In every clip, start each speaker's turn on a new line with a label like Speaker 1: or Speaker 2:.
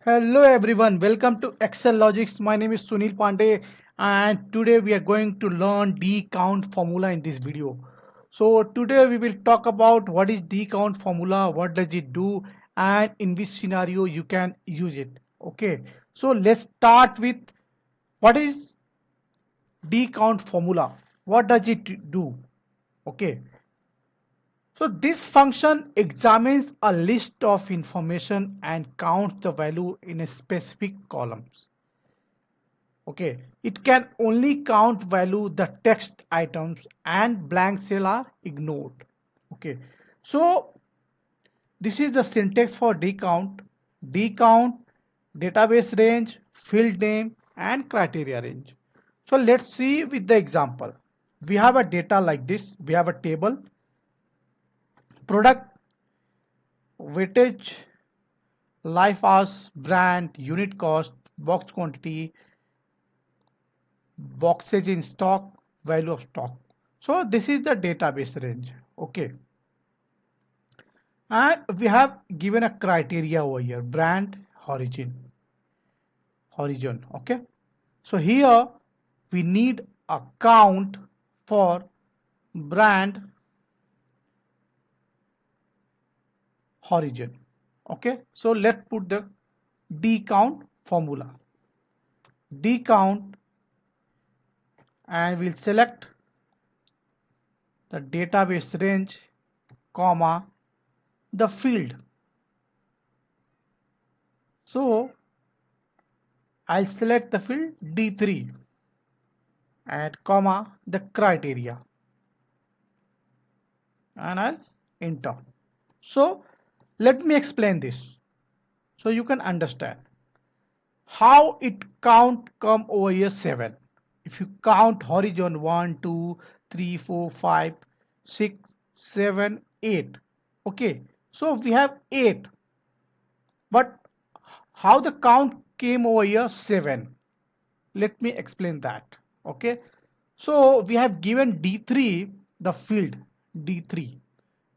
Speaker 1: Hello everyone, welcome to Excel Logics. My name is Sunil Pandey and today we are going to learn D count formula in this video. So today we will talk about what is D count formula, what does it do and in which scenario you can use it. Okay, so let's start with what is D count formula. What does it do? Okay, so this function examines a list of information and counts the value in a specific columns. Okay, it can only count value the text items and blank cell are ignored. Okay, so this is the syntax for dcount. Dcount, database range, field name and criteria range. So let's see with the example. We have a data like this. We have a table, product, weightage, life hours, brand, unit cost, box quantity, boxes in stock, value of stock. So this is the database range. Okay, and we have given a criteria over here, brand, origin. Okay, so here we need a count for brand origin. Okay, so let's put the D count formula. D count, and we'll select the database range, comma, the field. So I'll select the field D3 and comma the criteria and I'll enter. So let me explain this so you can understand how it count come over here 7. If you count horizon 1, 2, 3, 4, 5, 6, 7, 8. Okay, so we have 8, but how the count came over here 7? Let me explain that. Okay, so we have given D3, the field D3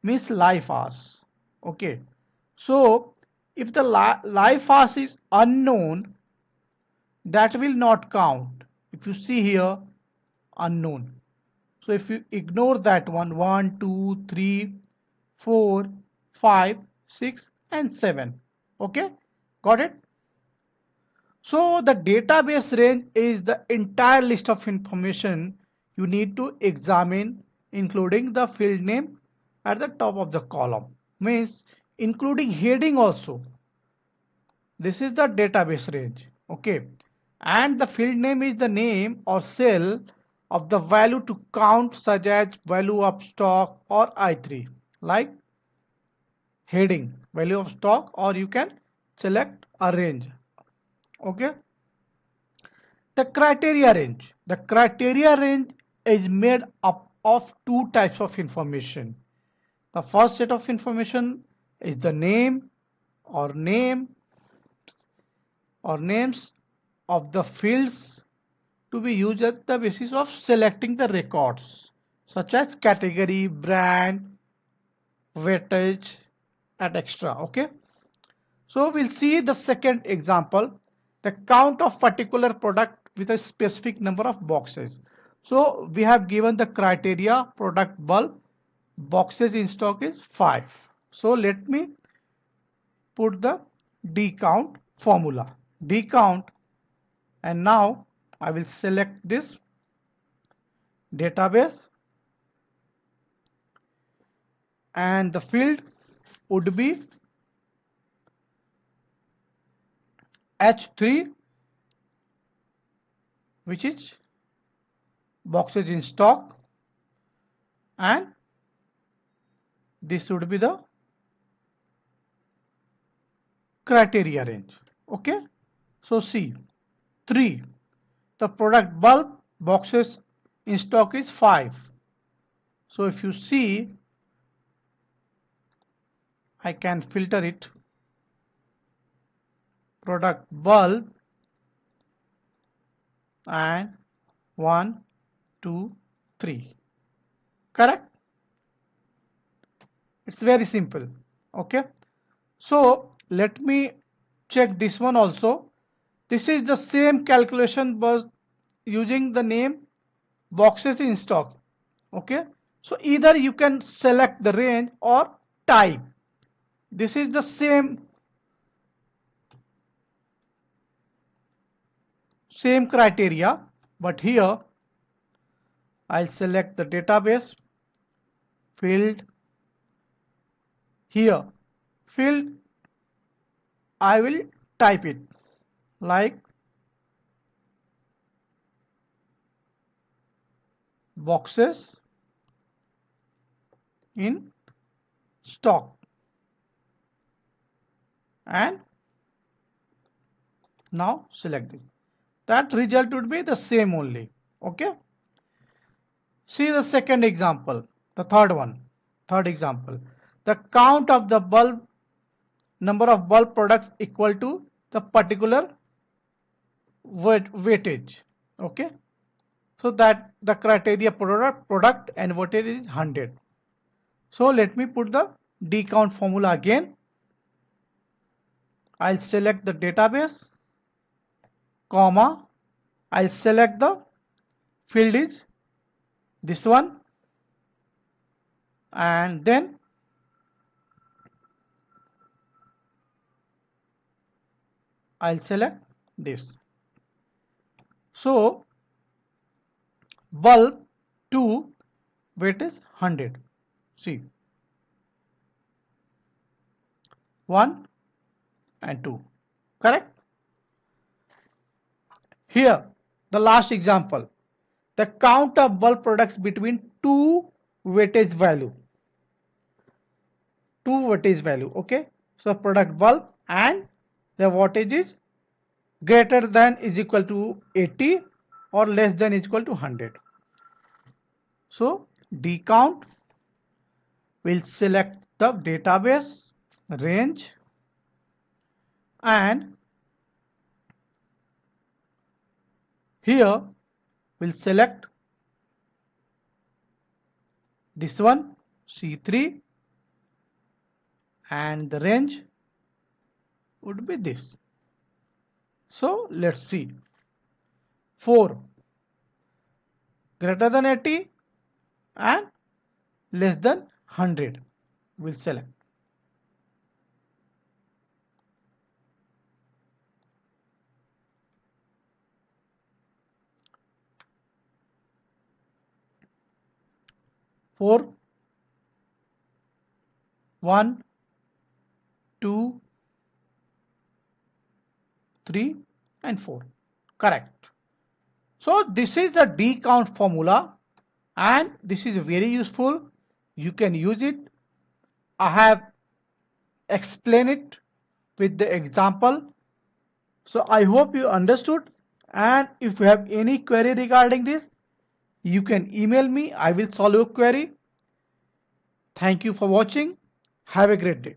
Speaker 1: means life hours. Okay, so if the life hours is unknown, that will not count. If you see here, unknown. So if you ignore that one, 1, 2, 3, 4, 5, 6 and 7. Okay, got it? So the database range is the entire list of information you need to examine, including the field name at the top of the column, means including heading also. This is the database range. Okay, and the field name is the name or cell of the value to count, such as value of stock or I3, like heading, value of stock, or you can select a range. Okay, the criteria range. The criteria range is made up of two types of information. The first set of information is the name or name or names of the fields to be used as the basis of selecting the records, such as category, brand, weightage and extra. Okay, so we'll see the second example, the count of particular product with a specific number of boxes. So we have given the criteria, product bulk, boxes in stock is 5. So let me put the D count formula, D count, and now I will select this database and the field would be H3, which is boxes in stock, and this would be the criteria range. Okay, so see, 3, the product bulk, boxes in stock is 5. So if you see, I can filter it, product bulk and 1, 2, 3. Correct? It's very simple. Okay, so let me check this one also. This is the same calculation but using the name boxes in stock. Okay, so either you can select the range or type. This is the same criteria, but here I'll select the database field. Here field I will type it like boxes in stock, and now select it. That result would be the same only. Okay, see the second example, the third example. The count of the bulb number of bulb products equal to the particular weightage. Okay, so that the criteria product and weightage is 100. So let me put the D count formula again. I'll select the database, comma, I'll select the field is this one, and then I'll select this. So bulb 2 weight is 100. See, 1 and 2, correct? Here the last example, the count of bulb products between two weightage value. Okay, so product bulb and the wattage is greater than is equal to 80 or less than is equal to 100. So D count will select the database range, and here we'll select this one C3, and the range would be this. So let's see, 4 greater than 80 and less than 100 we'll select. Four, 1, 2, 3 and 4, correct. So this is the D count formula, and this is very useful. You can use it. I have explained it with the example. So I hope you understood, and if you have any query regarding this, you can email me. I will solve your query. Thank you for watching. Have a great day.